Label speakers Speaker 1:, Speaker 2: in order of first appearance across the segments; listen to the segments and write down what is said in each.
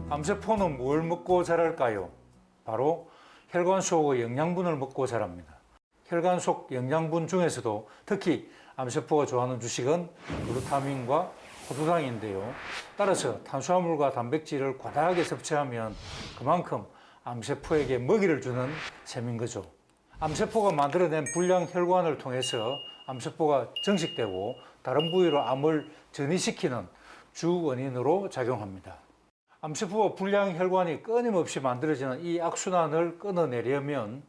Speaker 1: 암세포는 뭘 먹고 자랄까요? 바로 혈관 속의 영양분을 먹고 자랍니다. 혈관 속 영양분 중에서도 특히 암세포가 좋아하는 주식은 글루타민과 포도당인데요. 따라서 탄수화물과 단백질을 과다하게 섭취하면 그만큼 암세포에게 먹이를 주는 셈인 거죠. 암세포가 만들어낸 불량 혈관을 통해서 암세포가 증식되고 다른 부위로 암을 전이시키는 주 원인으로 작용합니다. 암세포와 불량 혈관이 끊임없이 만들어지는 이 악순환을 끊어내려면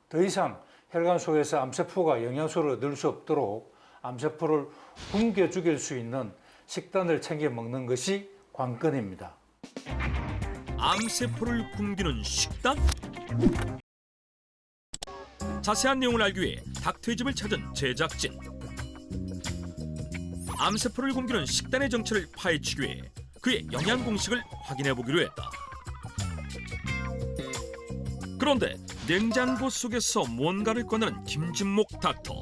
Speaker 1: 더 이상 혈관 속에서 암세포가 영양소를 얻을 수 없도록 암세포를 굶겨 죽일 수 있는 식단을 챙겨 먹는 것이 관건입니다.
Speaker 2: 암세포를 굶기는 식단? 자세한 내용을 알기 위해 닥터의 찾은 제작진. 암세포를 굶기는 식단의 정체를 파헤치기 위해 그의 영양 공식을 확인해 보기로 했다. 그런데 냉장고 속에서 뭔가를 꺼내는 김진목 닥터.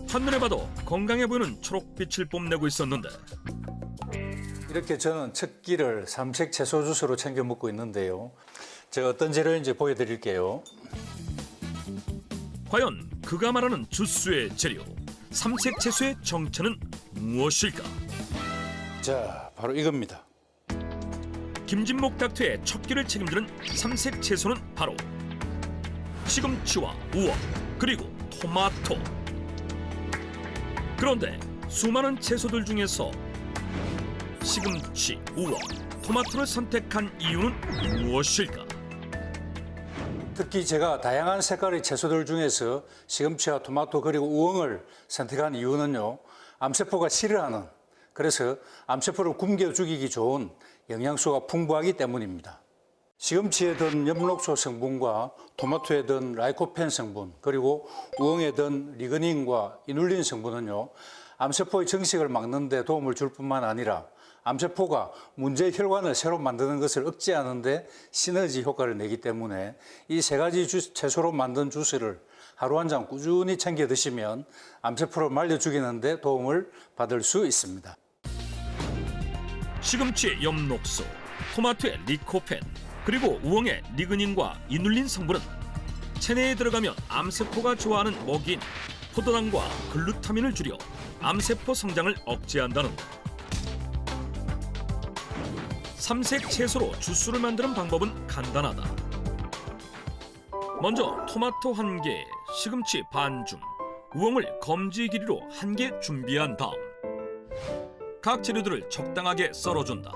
Speaker 2: 한눈에 봐도 건강해 보이는 초록빛을 뽐내고 있었는데
Speaker 1: 이렇게 저는 첫 끼를 삼색 채소 주스로 챙겨 먹고 있는데요. 제가 어떤 재료인지 보여드릴게요.
Speaker 2: 과연 그가 말하는 주스의 재료, 삼색 채소의 정체는 무엇일까?
Speaker 1: 자, 바로 이겁니다.
Speaker 2: 김진목 닥터의 첫 끼를 책임지는 삼색 채소는 바로 시금치와 우엉, 그리고 토마토. 그런데 수많은 채소들 중에서 시금치, 우엉, 토마토를 선택한 이유는 무엇일까?
Speaker 1: 특히 제가 다양한 색깔의 채소들 중에서 시금치와 토마토 그리고 우엉을 선택한 이유는요. 암세포가 싫어하는, 그래서 암세포를 굶겨 죽이기 좋은 영양소가 풍부하기 때문입니다. 시금치에 든 엽록소 성분과 토마토에 든 라이코펜 성분, 그리고 우엉에 든 리그닌과 이눌린 성분은요. 암세포의 증식을 막는 데 도움을 줄 뿐만 아니라 암세포가 문제의 혈관을 새로 만드는 것을 억제하는 데 시너지 효과를 내기 때문에 이 세 가지 채소로 만든 주스를 하루 한 잔 꾸준히 챙겨 드시면 암세포를 말려 죽이는 데 도움을 받을 수 있습니다.
Speaker 2: 시금치의 엽록소, 토마토의 리코펜, 그리고 우엉의 리그닌과 이눌린 성분은 체내에 들어가면 암세포가 좋아하는 먹이인 포도당과 글루타민을 줄여 암세포 성장을 억제한다는데 삼색 채소로 주스를 만드는 방법은 간단하다. 먼저 토마토 1개, 시금치 반줌, 우엉을 검지 길이로 1개 준비한 다음 각 재료들을 적당하게 썰어준다.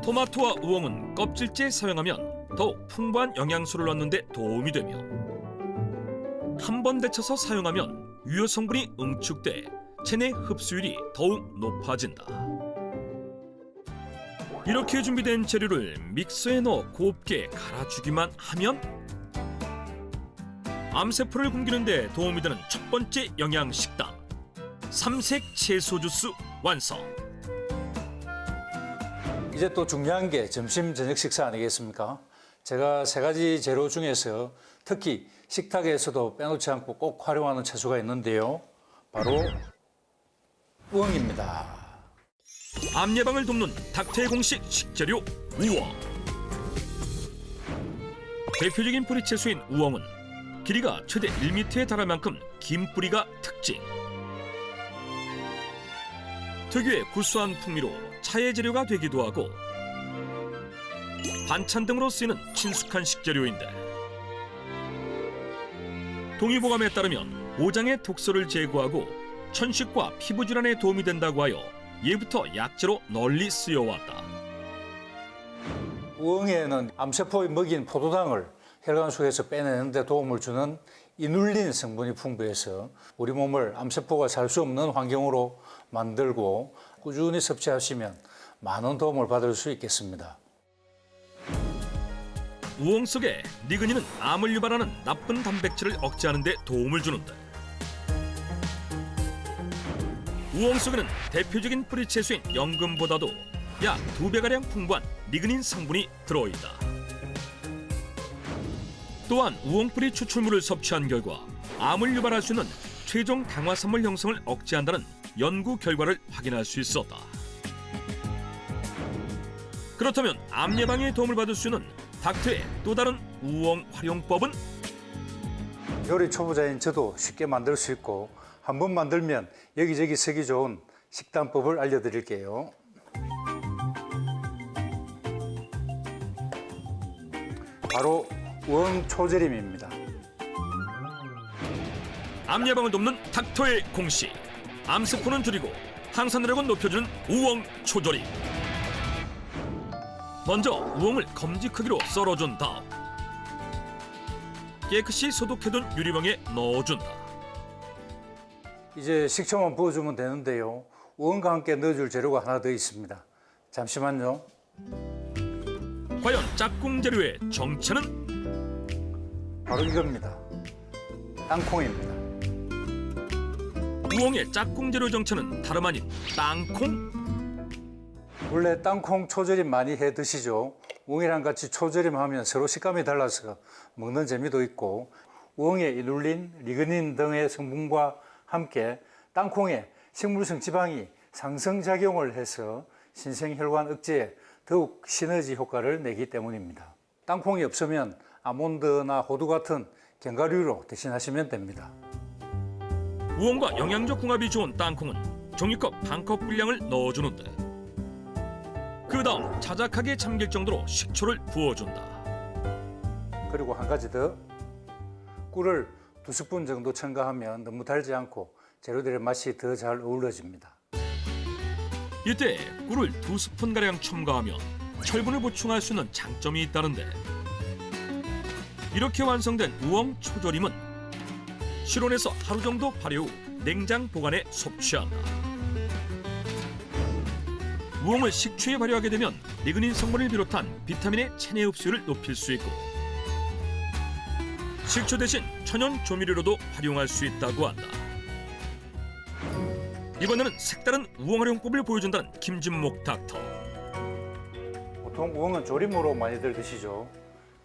Speaker 2: 토마토와 우엉은 껍질째 사용하면 더욱 풍부한 영양소를 얻는 데 도움이 되며 한 번 데쳐서 사용하면 유효 성분이 응축돼 체내 흡수율이 더욱 높아진다. 이렇게 준비된 재료를 믹서에 넣어 곱게 갈아주기만 하면 암세포를 굶기는 데 도움이 되는 첫 번째 영양 식단, 삼색 채소 주스 완성.
Speaker 1: 이제 또 중요한 게 점심 저녁 식사 아니겠습니까? 제가 세 가지 재료 중에서 특히 식탁에서도 빼놓지 않고 꼭 활용하는 채소가 있는데요. 바로 우엉입니다.
Speaker 2: 암 예방을 돕는 닥터의 공식 식재료 우엉. 대표적인 뿌리채소인 우엉은 길이가 최대 1m에 달할 만큼 긴 뿌리가 특징. 특유의 구수한 풍미로 차의 재료가 되기도 하고 반찬 등으로 쓰이는 친숙한 식재료인데 동의보감에 따르면 오장의 독소를 제거하고 천식과 피부 질환에 도움이 된다고 하여 예부터 약재로 널리 쓰여왔다.
Speaker 1: 우엉에는 암세포의 먹이인 포도당을 혈관 속에서 빼내는 데 도움을 주는 이눌린 성분이 풍부해서 우리 몸을 암세포가 살 수 없는 환경으로 만들고 꾸준히 섭취하시면 많은 도움을 받을 수 있겠습니다.
Speaker 2: 우엉 속의 리그닌은 암을 유발하는 나쁜 단백질을 억제하는 데 도움을 주는데 우엉 속에는 대표적인 뿌리채소인 연근보다도 약 2배가량 풍부한 리그닌 성분이 들어있다. 또한 우엉뿌리 추출물을 섭취한 결과 암을 유발할 수 있는 최종 당화산물 형성을 억제한다는 연구 결과를 확인할 수 있었다. 그렇다면 암 예방에 도움을 받을 수 있는 닥터의 또 다른 우엉 활용법은?
Speaker 1: 요리 초보자인 저도 쉽게 만들 수 있고 한 번 만들면 여기저기 쓰기 좋은 식단법을 알려드릴게요. 바로 우엉 초절임입니다.
Speaker 2: 암 예방을 돕는 닥터의 공식. 암세포는 줄이고 항산화력은 높여주는 우엉 초절임. 먼저 우엉을 검지 크기로 썰어준 다음 깨끗이 소독해둔 유리병에 넣어준다.
Speaker 1: 이제 식초만 부어주면 되는데요. 우엉과 함께 넣어줄 재료가 하나 더 있습니다. 잠시만요.
Speaker 2: 과연 짝꿍 재료의 정체는?
Speaker 1: 바로 이겁니다. 땅콩입니다.
Speaker 2: 우엉의 짝꿍 재료 정체는 다름 아닌 땅콩?
Speaker 1: 원래 땅콩 초절임 많이 해 드시죠? 우엉이랑 같이 초절임하면 서로 식감이 달라서 먹는 재미도 있고 우엉의 이눌린, 리그닌 등의 성분과 함께 땅콩의 식물성 지방이 상승작용을 해서 신생혈관 억제에 더욱 시너지 효과를 내기 때문입니다. 땅콩이 없으면 아몬드나 호두 같은 견과류로 대신하시면 됩니다.
Speaker 2: 우엉과 영양적 궁합이 좋은 땅콩은 종이컵 반컵 분량을 넣어주는데 그 다음 자작하게 잠길 정도로 식초를 부어준다.
Speaker 1: 그리고 한 가지 더, 꿀을 2스푼 정도 첨가하면 너무 달지 않고 재료들의 맛이 더 잘 어우러집니다.
Speaker 2: 이때 꿀을 2스푼가량 첨가하면 철분을 보충할 수 있는 장점이 있다는데 이렇게 완성된 우엉 초절임은 실온에서 하루 정도 발효 후 냉장 보관해 섭취한다. 우엉을 식초에 발효하게 되면 리그닌 성분을 비롯한 비타민의 체내 흡수율을 높일 수 있고 식초 대신 천연 조미료로도 활용할 수 있다고 한다. 이번에는 색다른 우엉 활용법을 보여준다는 김진목 닥터.
Speaker 1: 보통 우엉은 조림으로 많이들 드시죠.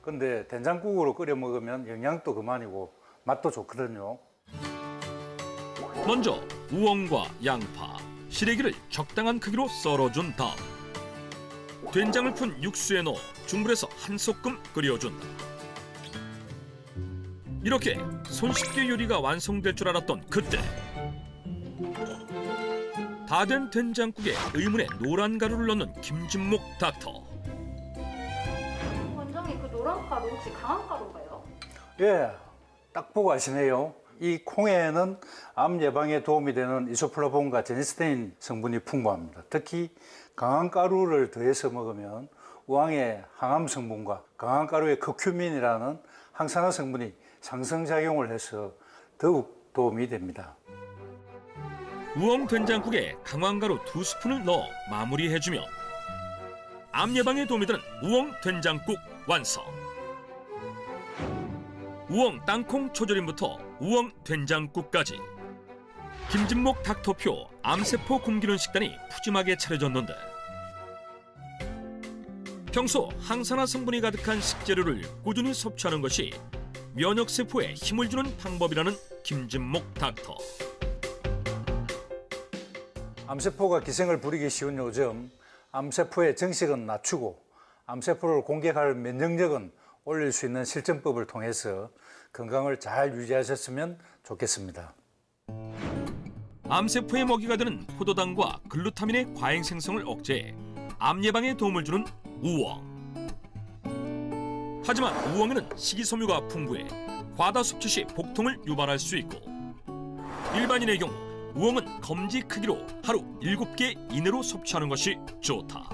Speaker 1: 근데 된장국으로 끓여 먹으면 영양도 그만이고 맛도 좋거든요.
Speaker 2: 먼저 우엉과 양파, 시래기를 적당한 크기로 썰어준 다음 된장을 푼 육수에 넣어 중불에서 한 소끔 끓여준다. 이렇게 손쉽게 요리가 완성될 줄 알았던 그때 다 된 된장국에 의문의 노란 가루를 넣는 김진목 닥터.
Speaker 3: 원장님, 그 노란 가루 혹시 강한 가루인가요?
Speaker 1: 예, 딱 보고 아시네요. 이 콩에는 암 예방에 도움이 되는 이소플라본과 제니스테인 성분이 풍부합니다. 특히 강한 가루를 더해서 먹으면 우엉의 항암 성분과 강한 가루의 커큐민이라는 항산화 성분이 상승작용을 해서 더욱 도움이 됩니다.
Speaker 2: 우엉 된장국에 강황가루 2스푼을 넣어 마무리해주면 암 예방에 도움이 되는 우엉 된장국 완성. 우엉 땅콩 초절임부터 우엉 된장국까지 김진목 닥터표 암세포 굶기는 식단이 푸짐하게 차려졌는데 평소 항산화 성분이 가득한 식재료를 꾸준히 섭취하는 것이 면역세포에 힘을 주는 방법이라는 김진목 닥터.
Speaker 1: 암세포가 기생을 부리기 쉬운 요즘 암세포의 정식은 낮추고 암세포를 공격할 면역력은 올릴 수 있는 실전법을 통해서 건강을 잘 유지하셨으면 좋겠습니다.
Speaker 2: 암세포의 먹이가 되는 포도당과 글루타민의 과잉 생성을 억제해 암 예방에 도움을 주는 우엉. 하지만 우엉에는 식이섬유가 풍부해 과다 섭취 시 복통을 유발할 수 있고 일반인의 경우 우엉은 검지 크기로 하루 7개 이내로 섭취하는 것이 좋다.